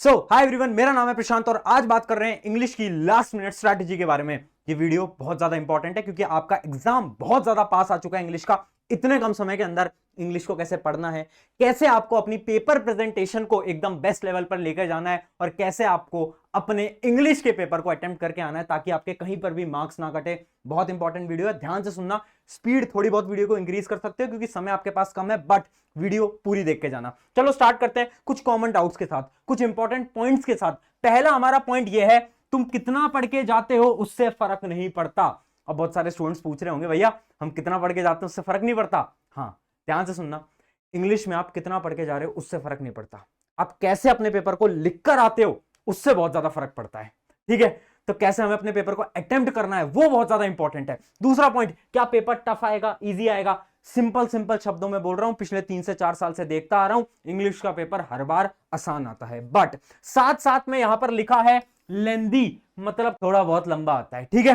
Hi everyone, मेरा नाम है प्रशांत और आज बात कर रहे हैं इंग्लिश की लास्ट मिनट स्ट्रैटेजी के बारे में। ये वीडियो बहुत ज्यादा इंपॉर्टेंट है क्योंकि आपका एग्जाम बहुत ज्यादा पास आ चुका है इंग्लिश का। इतने कम समय के अंदर इंग्लिश को कैसे पढ़ना है, कैसे आपको अपनी पेपर प्रेजेंटेशन को एकदम बेस्ट लेवल पर लेकर जाना है और कैसे आपको अपने इंग्लिश के पेपर को अटेम्प्ट करके आना है ताकि आपके कहीं पर भी मार्क्स ना कटे। बहुत इंपॉर्टेंट वीडियो है, ध्यान से सुनना। स्पीड थोड़ी बहुत वीडियो को इंक्रीज कर सकते हो क्योंकि समय आपके पास कम है, बट वीडियो पूरी देख के जाना। चलो स्टार्ट करते हैं कुछ कॉमन डाउट्स के साथ, कुछ इंपॉर्टेंट पॉइंट्स के साथ। पहला हमारा पॉइंट यह है, तुम कितना पढ़ के जाते हो उससे फर्क नहीं पड़ता। अब बहुत सारे स्टूडेंट्स पूछ रहे होंगे, भैया हम कितना पढ़ के जाते हैं उससे फर्क नहीं पड़ता। हाँ, ध्यान से सुनना, इंग्लिश में आप कितना पढ़ के जा रहे हो उससे फर्क नहीं पड़ता, आप कैसे अपने पेपर को लिखकर आते हो उससे बहुत ज्यादा फर्क पड़ता है। ठीक है, तो कैसे हमें अपने पेपर को अटेम्प्ट करना है वो बहुत ज्यादा इंपॉर्टेंट है। दूसरा पॉइंट, क्या पेपर टफ आएगा इजी आएगा? सिंपल सिंपल शब्दों में बोल रहा हूं, पिछले 3 से 4 साल से देखता आ रहा हूं, इंग्लिश का पेपर हर बार आसान आता है, बट साथ साथ में यहां पर लिखा है लेंदी, मतलब थोड़ा बहुत लंबा आता है। ठीक है,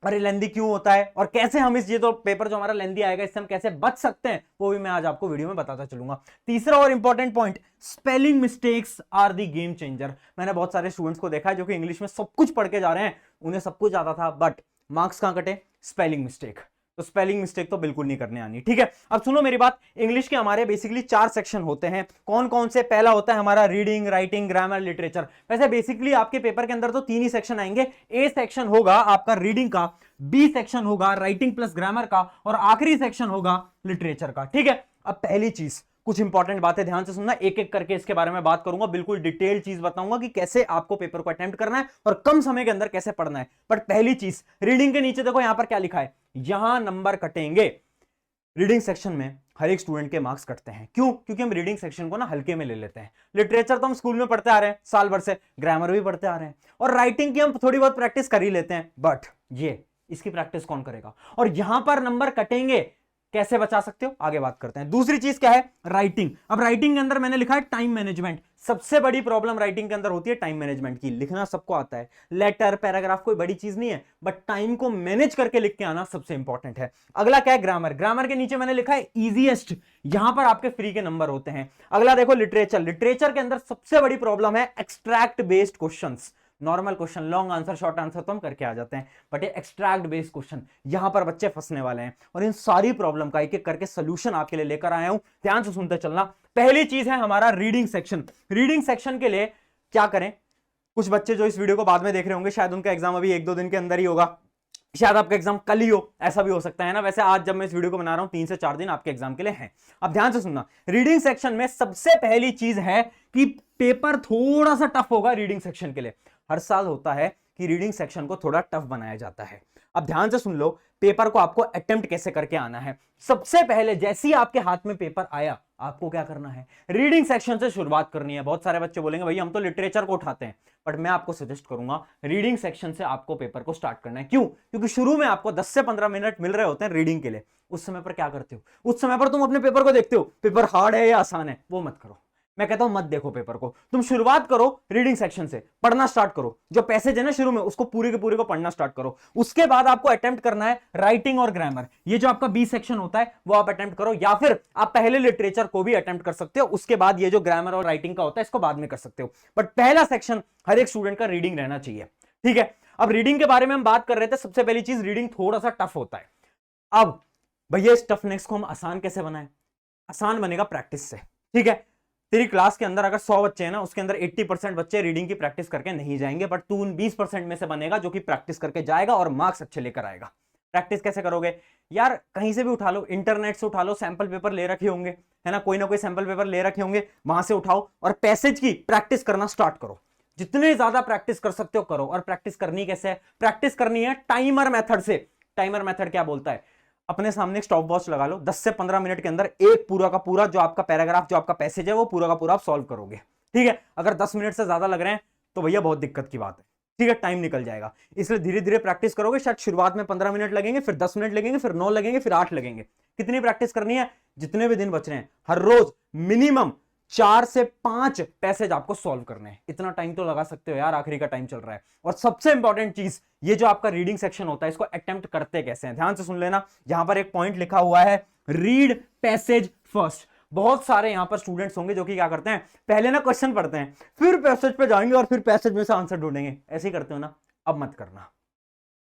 अरे लेंदी क्यों होता है और कैसे हम ये तो पेपर जो हमारा लेंदी आएगा इससे हम कैसे बच सकते हैं वो भी मैं आज आपको वीडियो में बताता चलूंगा। तीसरा और important point, spelling mistakes are the game changer. मैंने बहुत सारे स्टूडेंट्स को देखा है जो कि इंग्लिश में सब कुछ पढ़ के जा रहे हैं, उन्हें सब कुछ आता था बट मार्क्स कहां कटे? Spelling mistake. तो स्पेलिंग मिस्टेक तो बिल्कुल नहीं करने आनी। ठीक है, अब सुनो मेरी बात। इंग्लिश के हमारे बेसिकली 4 सेक्शन होते हैं। कौन कौन से? पहला होता है हमारा रीडिंग, राइटिंग, ग्रामर, लिटरेचर। वैसे बेसिकली आपके पेपर के अंदर तो 3 ही सेक्शन आएंगे। ए सेक्शन होगा आपका रीडिंग का, बी सेक्शन होगा राइटिंग प्लस ग्रामर का, और आखिरी सेक्शन होगा लिटरेचर का। ठीक है, अब पहली चीज, कुछ इंपॉर्टेंट बातें ध्यान से सुनना, एक एक करके इसके बारे में बात करूंगा, बिल्कुल डिटेल चीज बताऊंगा कि कैसे आपको पेपर को अटेम्प्ट करना है और कम समय के अंदर कैसे पढ़ना है। बट पहली चीज, रीडिंग के नीचे देखो यहां पर क्या लिखा है, यहां नंबर कटेंगे। रीडिंग सेक्शन में हर एक स्टूडेंट के मार्क्स कटते हैं। क्यों? क्योंकि हम रीडिंग सेक्शन को ना हल्के में ले लेते हैं। लिटरेचर तो हम स्कूल में पढ़ते आ रहे हैं साल भर से, ग्रामर भी पढ़ते आ रहे हैं, और राइटिंग की हम थोड़ी बहुत प्रैक्टिस कर ही लेते हैं, बट ये इसकी प्रैक्टिस कौन करेगा? और यहां पर नंबर कटेंगे, कैसे बचा सकते हो आगे बात करते हैं। दूसरी चीज क्या है? राइटिंग। अब राइटिंग के अंदर मैंने लिखा है टाइम मैनेजमेंट। सबसे बड़ी प्रॉब्लम राइटिंग के अंदर होती है टाइम मैनेजमेंट की। लिखना सबको आता है, लेटर पैराग्राफ कोई बड़ी चीज नहीं है, बट टाइम को मैनेज करके लिख के आना सबसे इंपॉर्टेंट है। अगला क्या है? ग्रामर। ग्रामर के नीचे मैंने लिखा है इजीएस्ट, यहां पर आपके फ्री के नंबर होते हैं। अगला देखो लिटरेचर। लिटरेचर के अंदर सबसे बड़ी प्रॉब्लम है extract based questions. Normal question, long answer, short answer तो हम करके आ जाते हैं, बट ये एक्सट्रैक्ट बेस्ड क्वेश्चन, यहां पर बच्चे फंसने वाले हैं। और इन सारी प्रॉब्लम का एक एक करके सोल्यूशन आपके लिए लेकर आया हूं, ध्यान से सुनते चलना। पहली चीज है हमारा रीडिंग सेक्शन। रीडिंग सेक्शन के लिए क्या करें? कुछ बच्चे जो इस वीडियो को बाद में देख रहे होंगे, शायद उनका एग्जाम अभी 1-2 दिन के अंदर ही होगा, शायद आपका एग्जाम कल ही हो, ऐसा भी हो सकता है ना। वैसे आज जब मैं इस वीडियो को बना रहा हूं 3 से 4 दिन आपके एग्जाम के लिए हैं। अब ध्यान से सुनना, रीडिंग सेक्शन में सबसे पहली चीज है कि पेपर थोड़ा सा टफ होगा रीडिंग सेक्शन के लिए। हर साल होता है कि रीडिंग सेक्शन को थोड़ा टफ बनाया जाता है। अब ध्यान से सुन लो, पेपर को आपको अटेम्प्ट कैसे करके आना है। सबसे पहले जैसे ही आपके हाथ में पेपर आया, आपको क्या करना है? रीडिंग सेक्शन से शुरुआत करनी है। बहुत सारे बच्चे बोलेंगे भैया हम तो लिटरेचर को उठाते हैं, बट मैं आपको सजेस्ट करूंगा रीडिंग सेक्शन से आपको पेपर को स्टार्ट करना है। क्यों? क्योंकि शुरू में आपको 10 से 15 मिनट मिल रहे होते हैं रीडिंग के लिए। उस समय पर क्या करते हो? उस समय पर तुम अपने पेपर को देखते हो, पेपर हार्ड है या आसान है, वो मत करो। मैं कहता हूं मत देखो पेपर को, तुम शुरुआत करो रीडिंग सेक्शन से, पढ़ना स्टार्ट करो। जो पैसेज है ना शुरू में, उसको पूरे के पूरे को पढ़ना स्टार्ट करो। उसके बाद आपको अटेम्प्ट करना है राइटिंग और ग्रामर। ये जो आपका बी सेक्शन होता है वो आप अटेम्प्ट करो, या फिर आप पहले लिटरेचर को भी अटेम्प्ट कर सकते हो, उसके बाद ये जो ग्रामर और राइटिंग का होता है इसको बाद में कर सकते हो। बट पहला सेक्शन हर एक स्टूडेंट का रीडिंग रहना चाहिए। ठीक है, अब रीडिंग के बारे में हम बात कर रहे थे। सबसे पहली चीज, रीडिंग थोड़ा सा टफ होता है। अब भैया इस टफनेस को हम आसान कैसे बनाएं? आसान बनेगा प्रैक्टिस से। ठीक है, तेरी क्लास के अंदर अगर 100 बच्चे हैं ना, उसके अंदर 80% बच्चे रीडिंग की प्रैक्टिस करके नहीं जाएंगे, बट तू उन 20% में से बनेगा जो कि प्रैक्टिस करके जाएगा और मार्क्स अच्छे लेकर आएगा। प्रैक्टिस कैसे करोगे यार? कहीं से भी उठा लो, इंटरनेट से उठा लो, सैंपल पेपर ले रखे होंगे, है ना, कोई ना कोई सैंपल पेपर ले रखे होंगे, वहां से उठाओ और पैसेज की प्रैक्टिस करना स्टार्ट करो। जितने ज्यादा प्रैक्टिस कर सकते हो करो। और प्रैक्टिस करनी कैसे है? प्रैक्टिस करनी है टाइमर मेथड से। टाइमर मेथड क्या बोलता है? अपने सामने एक स्टॉप वॉच लगा लो, 10 से 15 मिनट के अंदर एक पूरा का पूरा जो आपका पैराग्राफ, जो आपका पैसेज है, वो पूरा का पूरा आप सॉल्व करोगे। ठीक है, अगर 10 मिनट से ज्यादा लग रहे हैं तो भैया बहुत दिक्कत की बात है। ठीक है, टाइम निकल जाएगा। इसलिए धीरे धीरे प्रैक्टिस करोगे। शायद शुरुआत में 15 मिनट लगेंगे, फिर 10 मिनट लगेंगे, फिर 9 लगेंगे, फिर 8 लगेंगे। कितनी प्रैक्टिस करनी है? जितने भी दिन बच रहे हैं, हर रोज मिनिमम 4 से 5 पैसेज आपको सॉल्व करने हैं। इतना टाइम तो लगा सकते हो यार, आखिरी का टाइम चल रहा है। और सबसे इंपॉर्टेंट चीज, ये जो आपका रीडिंग सेक्शन होता है इसको अटेम्प्ट करते कैसे हैं, ध्यान से सुन लेना। यहां पर एक पॉइंट लिखा हुआ है, रीड पैसेज फर्स्ट। बहुत सारे यहां पर स्टूडेंट्स होंगे जो कि क्या करते हैं, पहले ना क्वेश्चन पढ़ते हैं, फिर पैसेज पे जाएंगे और फिर पैसेज में से आंसर ढूंढेंगे। ऐसे ही करते हो ना, अब मत करना,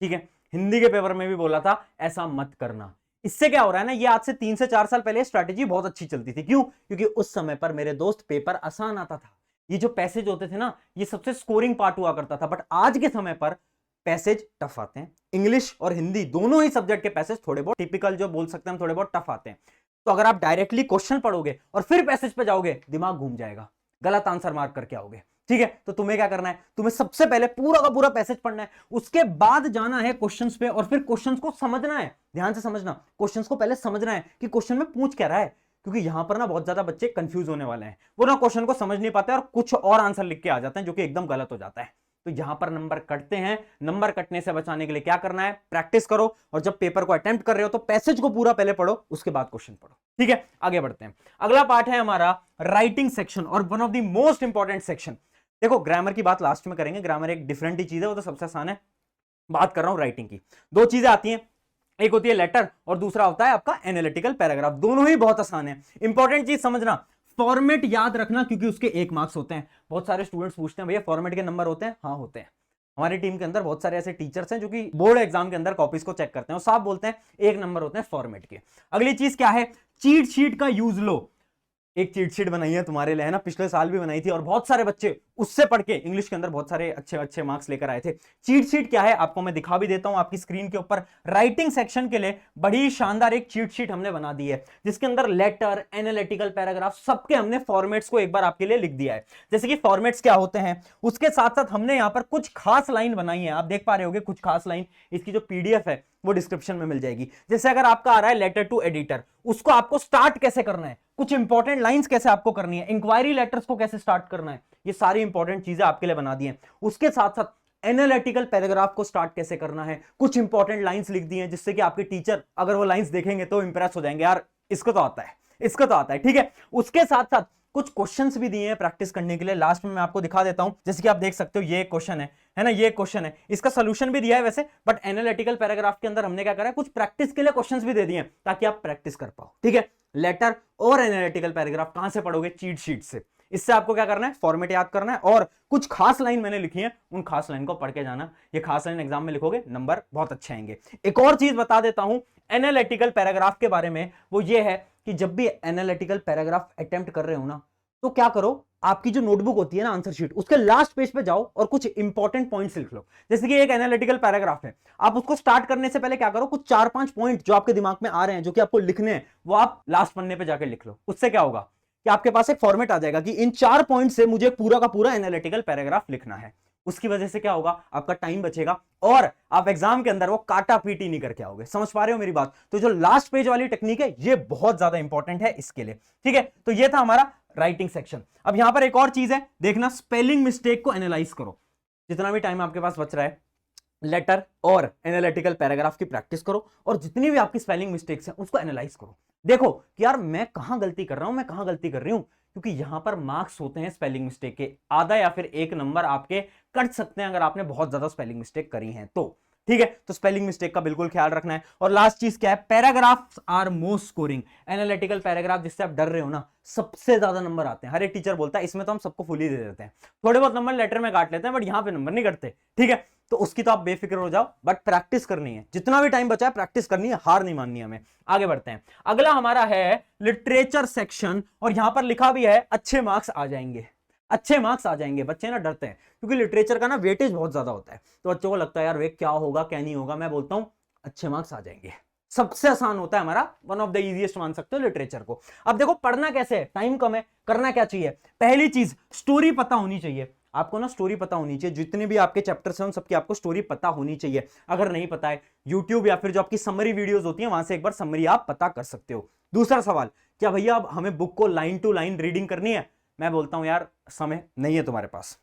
ठीक है। हिंदी के पेपर में भी बोला था ऐसा मत करना। इससे क्या हो रहा है ना, ये आज से 3 से 4 साल पहले स्ट्रैटेजी बहुत अच्छी चलती थी। क्यों? क्योंकि उस समय पर मेरे दोस्त पेपर आसान आता था, ये जो पैसेज होते थे ना, ये सबसे स्कोरिंग पार्ट हुआ करता था। बट आज के समय पर पैसेज टफ आते हैं। इंग्लिश और हिंदी दोनों ही सब्जेक्ट के पैसेज थोड़े बहुत टिपिकल जो बोल सकते हैं, थोड़े बहुत टफ आते हैं। तो अगर आप डायरेक्टली क्वेश्चन पढ़ोगे और फिर पैसेज पे जाओगे, दिमाग घूम जाएगा, गलत आंसर मार्क करके आओगे, ठीक है। तो तुम्हें क्या करना है, तुम्हें सबसे पहले पूरा का पूरा पैसेज पढ़ना है, उसके बाद जाना है क्वेश्चंस पे और फिर क्वेश्चंस को समझना है। ध्यान से समझना, क्वेश्चंस को पहले समझना है कि क्वेश्चन में पूछ क्या रहा है, क्योंकि यहां पर ना बहुत ज्यादा बच्चे कंफ्यूज होने वाले हैं। वो ना क्वेश्चन को समझ नहीं पाते और कुछ और आंसर लिख के आ जाते हैं जो कि एकदम गलत हो जाता है। तो यहां पर नंबर कटते हैं। नंबर कटने से बचाने के लिए क्या करना है, प्रैक्टिस करो, और जब पेपर को अटेम्प्ट कर रहे हो तो पैसेज को पूरा पहले पढ़ो, उसके बाद क्वेश्चन पढ़ो, ठीक है। आगे बढ़ते हैं। अगला पार्ट है हमारा राइटिंग सेक्शन, और one of the most important section. देखो, ग्रामर की बात लास्ट में करेंगे, ग्रामर एक डिफरेंट ही चीज है, वो तो सबसे आसान है। बात कर रहा हूं राइटिंग की। दो चीजें आती हैं, एक होती है लेटर और दूसरा होता है आपका एनालिटिकल पैराग्राफ। दोनों ही बहुत आसान है। इंपॉर्टेंट चीज समझना, फॉर्मेट याद रखना, क्योंकि उसके 1 मार्क्स होते हैं। बहुत सारे स्टूडेंट्स पूछते हैं भैया फॉर्मेट के नंबर होते हैं? हाँ होते हैं। हमारी टीम के अंदर बहुत सारे ऐसे टीचर्स हैं जो कि बोर्ड एग्जाम के अंदर कॉपीज को चेक करते हैं और साफ बोलते हैं 1 नंबर होते हैं फॉर्मेट के। अगली चीज क्या है, चीट शीट का यूज लो। एक चीट शीट बनाई है तुम्हारे लिए, है ना, पिछले साल भी बनाई थी और बहुत सारे बच्चे उससे पढ़ के इंग्लिश के अंदर बहुत सारे अच्छे अच्छे मार्क्स लेकर आए थे। चीट शीट क्या है आपको मैं दिखा भी देता हूं आपकी स्क्रीन के ऊपर। राइटिंग सेक्शन के लिए बड़ी शानदार एक चीट शीट हमने बना दी है, जिसके अंदर लेटर, एनालिटिकल पैराग्राफ, सबके हमने फॉर्मेट्स को एक बार आपके लिए लिख दिया है। जैसे कि फॉर्मेट्स क्या होते हैं, उसके साथ साथ हमने यहां पर कुछ खास लाइन बनाई है, आप देख पा रहे होगे कुछ खास लाइन। इसकी जो पीडीएफ है वो डिस्क्रिप्शन में मिल जाएगी। जैसे अगर आपका आ रहा है लेटर टू एडिटर, उसको आपको स्टार्ट कैसे करना है, कुछ इंपॉर्टेंट लाइंस कैसे आपको करनी है, इंक्वायरी लेटर्स को कैसे स्टार्ट करना है, ये सारी इंपॉर्टेंट चीजें आपके लिए बना दी हैं। उसके साथ साथ एनालिटिकल पैराग्राफ को स्टार्ट कैसे करना है, कुछ इंपॉर्टेंट लाइंस लिख दी हैं, जिससे कि आपके टीचर अगर वो लाइंस देखेंगे तो इंप्रेस हो जाएंगे, यार इसको तो आता है, इसको तो आता है, ठीक है। उसके साथ साथ कुछ क्वेश्चंस भी दिए हैं प्रैक्टिस करने के लिए, लास्ट में मैं आपको दिखा देता हूं। जैसे कि आप देख सकते हो ये एक क्वेश्चन है ना, ये क्वेश्चन है, इसका सोल्यूशन भी दिया है वैसे, बट एनालिटिकल पैराग्राफ के अंदर हमने क्या करा है, कुछ प्रैक्टिस के लिए क्वेश्चंस भी दे दिए हैं ताकि आप प्रैक्टिस कर पाओ, ठीक है। लेटर और एनालिटिकल पैराग्राफ कहां से पढ़ोगे, चीट शीट से। इससे आपको क्या करना है, फॉर्मेट याद करना है और कुछ खास लाइन मैंने लिखी है, उन खास लाइन को पढ़ के जाना। ये खास लाइन एग्जाम में लिखोगे, नंबर बहुत अच्छे आएंगे। एक और चीज बता देता हूं एनालिटिकल पैराग्राफ के बारे में, वो ये है कि जब भी एनालिटिकल पैराग्राफ अटेम्प्ट कर रहे हो ना, तो क्या करो, आपकी जो नोटबुक होती है ना आंसर शीट, उसके लास्ट पेज पे जाओ और कुछ इंपॉर्टेंट पॉइंट्स लिख लो। जैसे कि एक एनालिटिकल पैराग्राफ है, आप उसको स्टार्ट करने से पहले क्या करो, कुछ 4-5 पॉइंट जो आपके दिमाग में आ रहे हैं, जो कि आपको लिखने हैं, वो आप लास्ट पन्ने पे जाकर लिख लो। उससे क्या होगा कि आपके पास एक फॉर्मेट आ जाएगा कि इन 4 पॉइंट से मुझे पूरा का पूरा एनालिटिकल पैराग्राफ लिखना है। उसकी वजह से क्या होगा, आपका टाइम बचेगा और आप एग्जाम के अंदर वो काटा पीटी नहीं करके आओगे। समझ पा रहे हो मेरी बात? तो जो लास्ट पेज वाली टेक्निक है, ये बहुत ज्यादा इंपॉर्टेंट है इसके लिए, ठीक है। तो ये था हमारा राइटिंग सेक्शन। अब यहां पर एक और चीज है, देखना, स्पेलिंग मिस्टेक को एनालाइज करो। जितना भी टाइम आपके पास बच रहा है, लेटर और एनालिटिकल पैराग्राफ की प्रैक्टिस करो और जितनी भी आपकी स्पेलिंग मिस्टेक्स हैं उसको एनालाइज करो। देखो कि यार मैं कहां गलती कर रहा हूं, मैं कहां गलती कर रही हूं, क्योंकि यहां पर मार्क्स होते हैं स्पेलिंग मिस्टेक के, आधा या फिर 1 नंबर आपके कट सकते हैं अगर आपने बहुत ज्यादा स्पेलिंग मिस्टेक करी है तो, ठीक है। तो स्पेलिंग मिस्टेक का बिल्कुल ख्याल रखना है। और लास्ट चीज क्या है, paragraphs are most scoring. Analytical paragraph जिससे आप डर रहे हो ना, सबसे ज्यादा नंबर आते हैं। हर एक टीचर बोलता है इसमें तो हम सबको फुल ही दे देते हैं, थोड़े बहुत नंबर लेटर में काट लेते हैं, बट यहां पे नंबर नहीं कटते, ठीक है। तो उसकी तो आप बेफिक्र हो जाओ, बट प्रैक्टिस करनी है, जितना भी टाइम बचा है प्रैक्टिस करनी है, हार नहीं माननी हमें। आगे बढ़ते हैं। अगला हमारा है लिटरेचर सेक्शन, और यहां पर लिखा भी है अच्छे मार्क्स आ जाएंगे, अच्छे मार्क्स आ जाएंगे। बच्चे ना डरते हैं क्योंकि लिटरेचर का ना वेटेज बहुत ज्यादा होता है, तो बच्चों को लगता है यार वे क्या होगा क्या नहीं होगा। मैं बोलता हूं अच्छे मार्क्स आ जाएंगे, सबसे आसान होता है हमारा, वन ऑफ द इजीएस्ट मान सकते हो लिटरेचर को। अब देखो पढ़ना कैसे है, टाइम कम है, करना क्या चाहिए, पहली चीज स्टोरी पता होनी चाहिए आपको ना, स्टोरी पता होनी चाहिए। जितने भी आपके चैप्टर्स हैं उन सबकी आपको स्टोरी पता होनी चाहिए। अगर नहीं पता है, यूट्यूब या फिर जो आपकी समरी वीडियोस होती हैं वहां से एक बार समरी आप पता कर सकते हो। दूसरा सवाल, क्या भैया अब हमें बुक को लाइन टू लाइन रीडिंग करनी है? मैं बोलता हूं यार समय नहीं है तुम्हारे पास,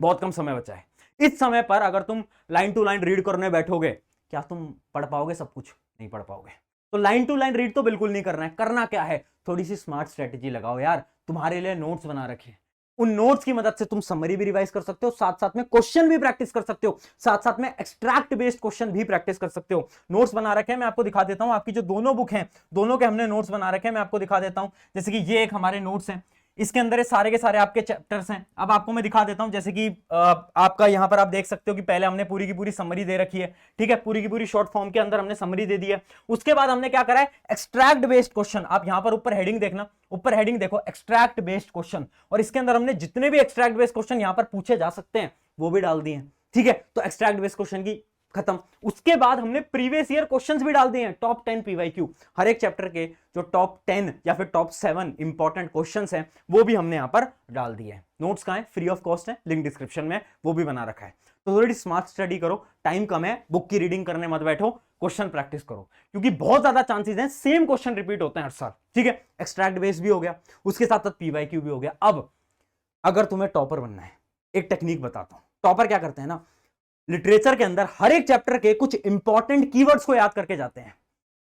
बहुत कम समय बचा है। इस समय पर अगर तुम लाइन टू लाइन रीड करने बैठोगे, क्या तुम पढ़ पाओगे सब कुछ? नहीं पढ़ पाओगे। तो लाइन टू लाइन रीड तो बिल्कुल नहीं करना है। करना क्या है, थोड़ी सी स्मार्ट स्ट्रेटेजी लगाओ यार। तुम्हारे लिए नोट्स बना रखे, उन नोट्स की मदद से तुम समरी भी रिवाइज कर सकते हो, साथ साथ में क्वेश्चन भी प्रैक्टिस कर सकते हो, साथ साथ में एक्सट्रैक्ट बेस्ड क्वेश्चन भी प्रैक्टिस कर सकते हो। नोट्स बना रखे हैं, मैं आपको दिखा देता हूं। आपकी जो दोनों बुक हैं, दोनों के हमने नोट्स बना रखे हैं, मैं आपको दिखा देता हूं। जैसे कि ये एक हमारे नोट्स हैं, इसके अंदर ये सारे के सारे आपके चैप्टर्स हैं। अब आपको मैं दिखा देता हूं, जैसे कि आपका यहां पर आप देख सकते हो कि पहले हमने पूरी की पूरी समरी दे रखी है, ठीक है, पूरी की पूरी शॉर्ट फॉर्म के अंदर हमने समरी दे दी है। उसके बाद हमने क्या करा है, एक्सट्रैक्ट बेस्ड क्वेश्चन। आप यहां पर ऊपर हेडिंग देखना, ऊपर हेडिंग देखो, एक्सट्रैक्ट बेस्ड क्वेश्चन, और इसके अंदर हमने जितने भी एक्सट्रैक्ट बेस्ड क्वेश्चन यहां पर पूछे जा सकते हैं वो भी डाल दिए हैं, ठीक है। तो एक्सट्रैक्ट बेस्ड क्वेश्चन की खत्म। उसके बाद हमने प्रीवियस ईयर क्वेश्चंस भी डाल दिए हैं, टॉप 10 पीवाईक्यू, हर एक चैप्टर के जो टॉप 10 या फिर टॉप 7 इंपॉर्टेंट क्वेश्चंस हैं वो भी हमने यहां पर डाल दिए हैं। नोट्स कहां है, फ्री ऑफ कॉस्ट है, लिंक डिस्क्रिप्शन में, वो भी बना रखा है। तो थोड़ी स्मार्ट स्टडी करो, टाइम कम है, बुक की रीडिंग करने मत बैठो, क्वेश्चन प्रैक्टिस करो, क्योंकि बहुत ज्यादा चांसेस हैं सेम क्वेश्चन रिपीट होते हैं हर साल, ठीक है। एक्सट्रैक्ट बेस भी हो गया, उसके साथ साथ पीवाईक्यू भी हो गया। अब अगर तुम्हें टॉपर बनना है, एक टेक्निक बताता हूं। टॉपर क्या करते हैं ना, लिटरेचर के अंदर हर एक चैप्टर के कुछ इंपॉर्टेंट कीवर्ड्स को याद करके जाते हैं।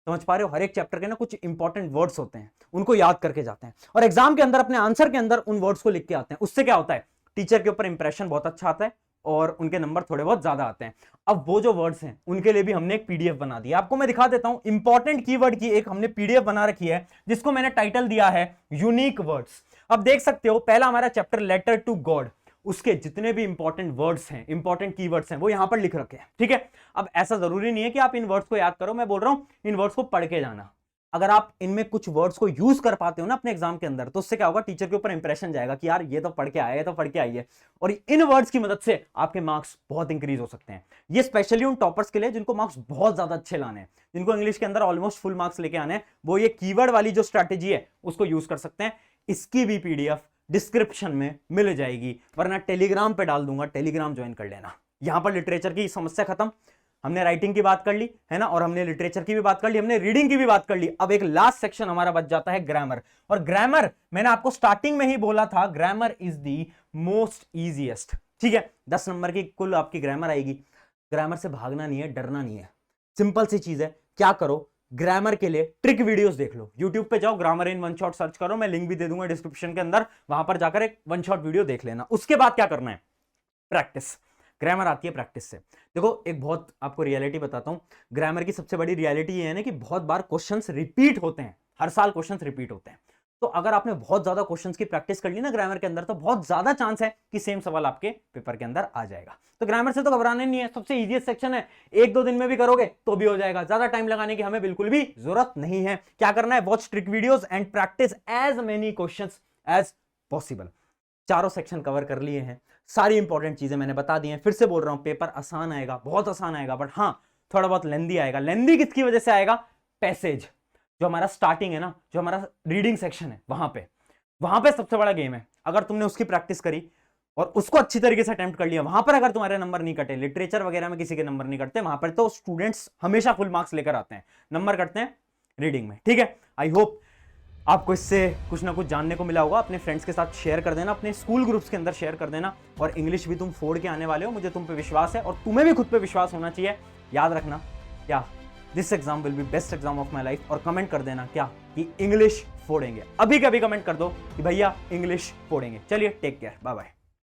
समझ पा रहे हो, हर एक चैप्टर के ना कुछ इंपॉर्टेंट वर्ड्स होते हैं, उनको याद करके जाते हैं, और एग्जाम के अंदर अपने आंसर के अंदर उन वर्ड्स को लिख के आते हैं। उससे क्या होता है, टीचर के ऊपर इंप्रेशन बहुत अच्छा आता है और उनके नंबर थोड़े बहुत ज्यादा आते हैं। अब वो जो वर्ड्स हैं उनके लिए भी हमने एक पीडीएफ बना दी है, आपको मैं दिखा देता हूं। इंपॉर्टेंट कीवर्ड की एक हमने पीडीएफ बना रखी है, जिसको मैंने टाइटल दिया है यूनिक वर्ड्स। अब देख सकते हो, पहला हमारा चैप्टर लेटर टू गॉड, उसके जितने भी इंपॉर्टेंट वर्ड्स हैं, इंपॉर्टेंट कीवर्ड्स हैं, वो यहां पर लिख रखे हैं, ठीक है। अब ऐसा जरूरी नहीं है कि आप इन वर्ड्स को याद करो, मैं बोल रहा हूं इन वर्ड्स को पढ़ के जाना। अगर आप इनमें कुछ वर्ड्स को यूज कर पाते हो ना अपने एग्जाम के अंदर, तो उससे क्या होगा, टीचर के ऊपर इंप्रेशन जाएगा कि यार ये तो पढ़ के आया, ये तो पढ़ के आई है, और इन वर्ड्स की मदद से आपके मार्क्स बहुत इंक्रीज हो सकते हैं। ये स्पेशली उन टॉपर्स के लिए जिनको मार्क्स बहुत ज्यादा अच्छे लाने हैं, जिनको इंग्लिश के अंदर ऑलमोस्ट फुल मार्क्स लेके आने हैं, वो ये कीवर्ड वाली जो स्ट्रैटेजी है उसको यूज कर सकते हैं। इसकी भी पीडीएफ डिस्क्रिप्शन में मिल जाएगी, वरना टेलीग्राम पे डाल दूंगा, टेलीग्राम ज्वाइन कर लेना। यहां पर लिटरेचर की समस्या खत्म, हमने राइटिंग की बात कर ली है ना, और हमने लिटरेचर की भी बात कर ली, हमने रीडिंग की भी बात कर ली। अब एक लास्ट सेक्शन हमारा बच जाता है ग्रामर, और ग्रामर मैंने आपको स्टार्टिंग में ही बोला था, grammar is the most easiest, ठीक है। 10 नंबर की कुल आपकी ग्रामर आएगी। ग्रामर से भागना नहीं है, डरना नहीं है, सिंपल सी चीज है। क्या करो, ग्रामर के लिए ट्रिक वीडियोस देख लो, यूट्यूब पे जाओ, grammar in one shot search करो, मैं लिंक भी दे दूंगा डिस्क्रिप्शन के अंदर, वहां पर जाकर एक वन शॉट वीडियो देख लेना। उसके बाद क्या करना है, प्रैक्टिस। ग्रामर आती है प्रैक्टिस से। देखो एक बहुत आपको रियलिटी बताता हूं, ग्रामर की सबसे बड़ी रियलिटी ये है ना कि बहुत बार क्वेश्चंस रिपीट होते हैं, हर साल क्वेश्चंस रिपीट होते हैं। तो अगर आपने बहुत ज्यादा क्वेश्चंस की प्रैक्टिस कर ली ना ग्रामर के अंदर, तो बहुत ज्यादा चांस है कि सेम सवाल आपके पेपर के अंदर आ जाएगा। तो ग्रामर से तो घबराने नहीं है, सबसे इजीएस्ट सेक्शन है, 1-2 दिन में भी करोगे तो भी हो जाएगा, ज्यादा टाइम लगाने की हमें बिल्कुल भी जरूरत नहीं है। क्या करना है, watch trick videos and practice as many questions as possible. चारों सेक्शन कवर कर लिए हैं, सारी इंपॉर्टेंट चीजें मैंने बता दी हैं। फिर से बोल रहा हूं, पेपर आसान आएगा, बहुत आसान आएगा, बट हाँ थोड़ा बहुत लेंदी आएगा। लेंदी किसकी वजह से आएगा, पैसेज जो हमारा स्टार्टिंग है ना, जो हमारा रीडिंग सेक्शन है, वहां पे सबसे बड़ा गेम है। अगर तुमने उसकी प्रैक्टिस करी और उसको अच्छी तरीके से अटेम्प्ट कर लिया, वहां पर अगर तुम्हारे नंबर नहीं कटे, लिटरेचर वगैरह में किसी के नंबर नहीं कटते, वहां पर तो स्टूडेंट्स हमेशा फुल मार्क्स लेकर आते हैं, नंबर कटते हैं रीडिंग में, ठीक है। आई होप आपको इससे कुछ ना कुछ जानने को मिला होगा। अपने फ्रेंड्स के साथ शेयर कर देना, अपने स्कूल ग्रुप्स के अंदर शेयर कर देना, और इंग्लिश भी तुम फोड़ के आने वाले हो, मुझे तुम पे विश्वास है, और तुम्हें भी खुद पे विश्वास होना चाहिए। याद रखना क्या, this exam will be best exam of my life, और कमेंट कर देना क्या कि इंग्लिश फोड़ेंगे। अभी कभी कमेंट कर दो कि भैया इंग्लिश फोड़ेंगे। चलिए टेक केयर, बाय बाय।